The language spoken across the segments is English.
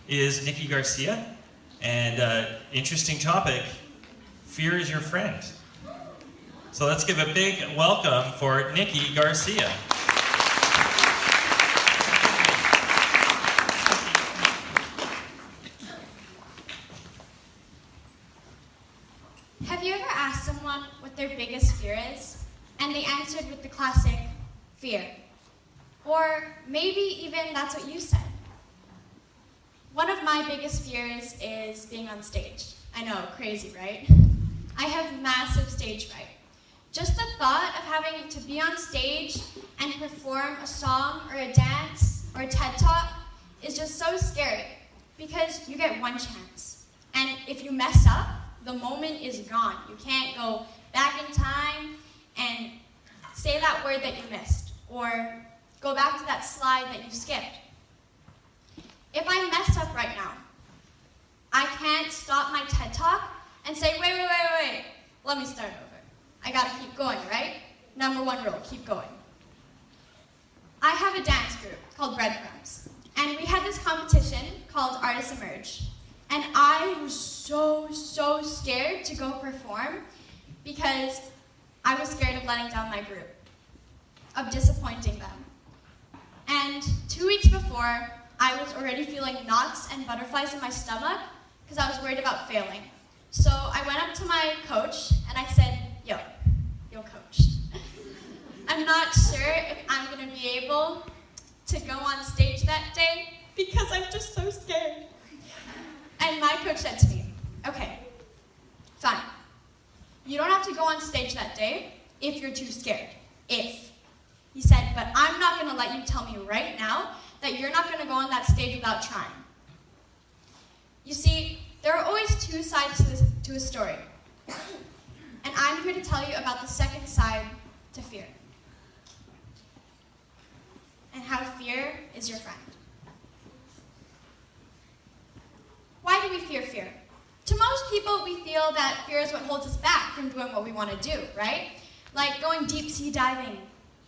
is Niki Garcia. And interesting topic, fear is your friend. So let's give a big welcome for Niki Garcia. Have you ever asked someone what their biggest fear is, and they answered with the classic, fear? Or maybe even that's what you said. One of my biggest fears is being on stage. I know, crazy, right? I have massive stage fright. Just the thought of having to be on stage and perform a song or a dance or a TED Talk is just so scary because you get one chance. And if you mess up, the moment is gone. You can't go back in time and say that word that you missed or go back to that slide that you skipped. If I mess up right now, I can't stop my TED Talk and say, wait, let me start over. I gotta keep going, right? Number one rule, keep going. I have a dance group called Breadcrumbs, and we had this competition called Artists Emerge. And I was so scared to go perform because I was scared of letting down my group, of disappointing them. And 2 weeks before, I was already feeling knots and butterflies in my stomach because I was worried about failing. So I went up to my coach and I said, yo coach, I'm not sure if I'm gonna be able to go on stage that day because I'm just so scared. And my coach said to me, okay, fine. You don't have to go on stage that day if you're too scared. If. He said, but I'm not gonna let you tell me right now that you're not gonna go on that stage without trying. You see, there are always two sides to a story. And I'm here to tell you about the second side to fear. And how fear is your friend. Why do we fear fear? To most people, we feel that fear is what holds us back from doing what we want to do, right? Like going deep sea diving,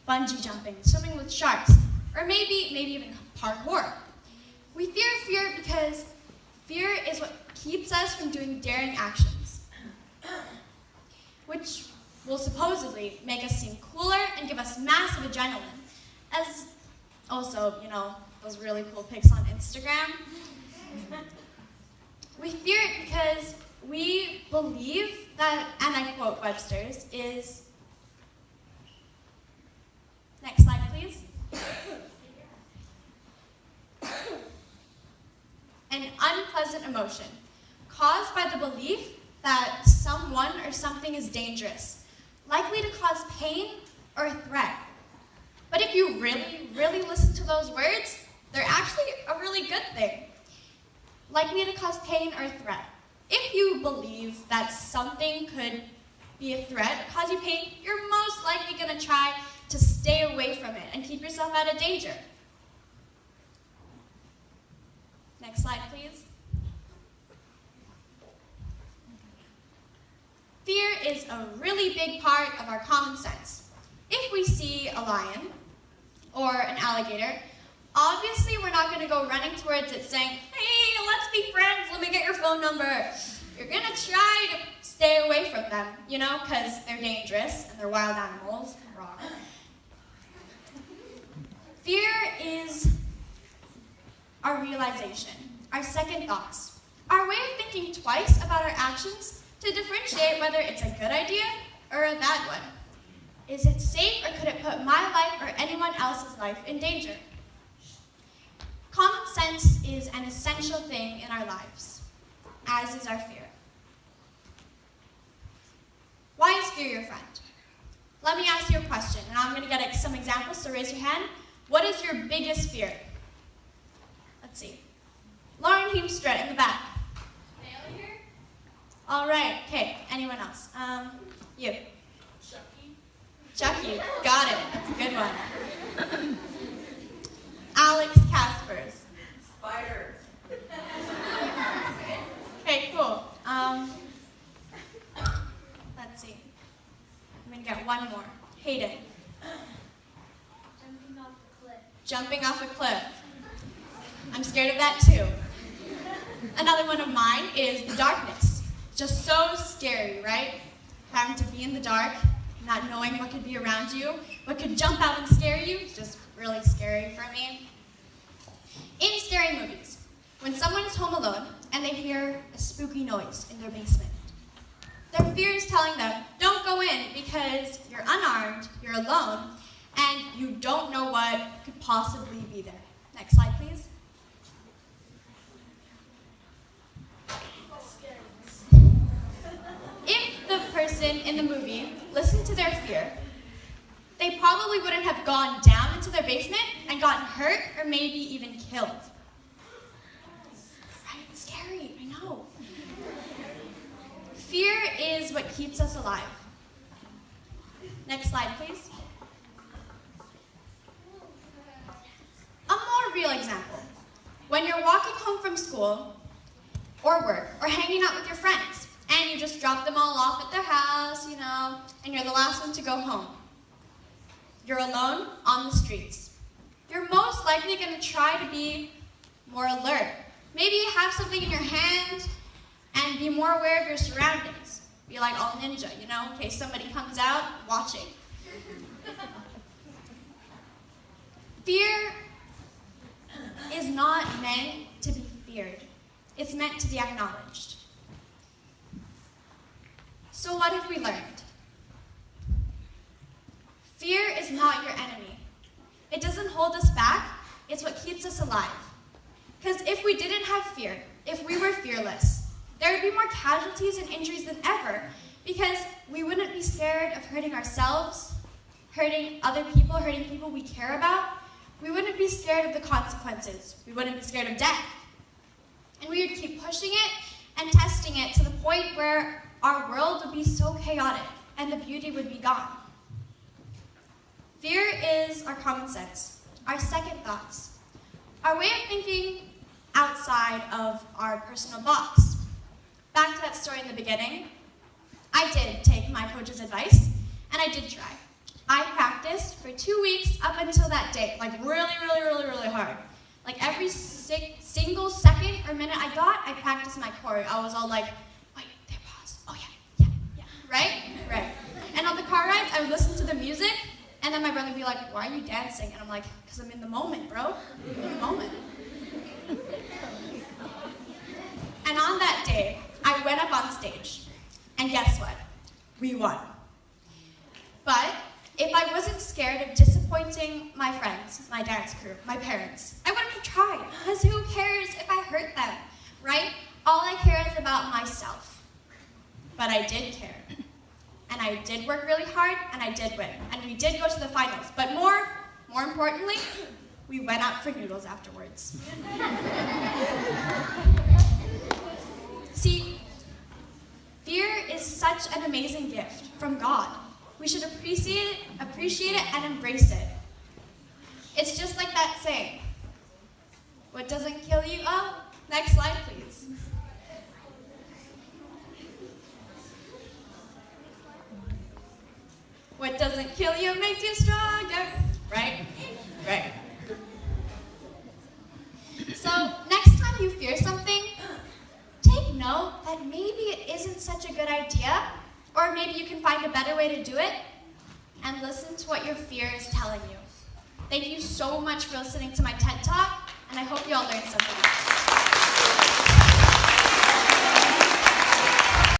bungee jumping, swimming with sharks, or maybe even parkour. We fear fear because fear is what keeps us from doing daring actions, which will supposedly make us seem cooler and give us massive adrenaline, as also, those really cool pics on Instagram. We fear it because we believe that, and I quote Webster's, is, next slide please, an unpleasant emotion caused by the belief that someone or something is dangerous, likely to cause pain or a threat. But if you really listen to those words, they're actually a really good thing. Likely to cause pain or threat. If you believe that something could be a threat or cause you pain, you're most likely going to try to stay away from it and keep yourself out of danger. Next slide, please. Fear is a really big part of our common sense. If we see a lion or an alligator, obviously we're not going to go running towards it saying, hey, let's be friends, let me get your phone number. You're going to try to stay away from them, because they're dangerous and they're wild animals. Wrong. Fear is our realization, our second thoughts, our way of thinking twice about our actions to differentiate whether it's a good idea or a bad one. Is it safe or could it put my life or anyone else's life in danger? Common sense is an essential thing in our lives, as is our fear. Why is fear your friend? Let me ask you a question, and I'm going to get some examples, so raise your hand. What is your biggest fear? Let's see. Lauren Heemstra in the back. Failure? All right, okay. Anyone else? You. Chucky, got it. That's a good one. Alex Caspers. Spiders. Okay, cool. Let's see. I'm gonna get one more. Hayden. Jumping off a cliff. Jumping off a cliff. I'm scared of that too. Another one of mine is the darkness. Just so scary, right? Having to be in the dark, not knowing what could be around you, what could jump out and scare you, it's just really scary for me. In scary movies, when someone is home alone and they hear a spooky noise in their basement, their fear is telling them, don't go in because you're unarmed, you're alone, and you don't know what could possibly be there. Next slide, please. If the person in the movie listened to their fear, they probably wouldn't have gone down into their basement and gotten hurt or maybe even killed. Right? It's scary, I know. Fear is what keeps us alive. Next slide, please. A more real example. When you're walking home from school or work or hanging out with your friends and you just drop them all off at their house, and you're the last one to go home. You're alone on the streets. You're most likely going to try to be more alert. Maybe have something in your hand and be more aware of your surroundings. Be like all ninja, in case somebody comes out watching. Fear is not meant to be feared. It's meant to be acknowledged. So what have we learned? Fear is not your enemy. It doesn't hold us back. It's what keeps us alive. Because if we didn't have fear, if we were fearless, there would be more casualties and injuries than ever, because we wouldn't be scared of hurting ourselves, hurting other people, hurting people we care about. We wouldn't be scared of the consequences. We wouldn't be scared of death. And we would keep pushing it and testing it to the point where our world would be so chaotic and the beauty would be gone. Fear is our common sense, our second thoughts, our way of thinking outside of our personal box. Back to that story in the beginning, I did take my coach's advice, and I did try. I practiced for 2 weeks up until that day, like really, really, really, really hard. Like every single second or minute I got, I practiced my choreo. I was all like, wait, there, pause. Oh yeah, right? Right. And on the car rides, I would listen to the music, and then my brother would be like, why are you dancing? And I'm like, because I'm in the moment, bro. I'm in the moment. And on that day, I went up on stage. And guess what? We won. But if I wasn't scared of disappointing my friends, my dance crew, my parents, I wouldn't have tried. Because who cares if I hurt them, right? All I care is about myself. But I did care. And I did work really hard, and I did win. And we did go to the finals. But more importantly, we went out for noodles afterwards. See, fear is such an amazing gift from God. We should appreciate it and embrace it. It's just like that saying, what doesn't kill you? Oh, next slide, please. What doesn't kill you makes you stronger. Right? Right. So, next time you fear something, take note that maybe it isn't such a good idea, or maybe you can find a better way to do it, and listen to what your fear is telling you. Thank you so much for listening to my TED Talk, and I hope you all learned something.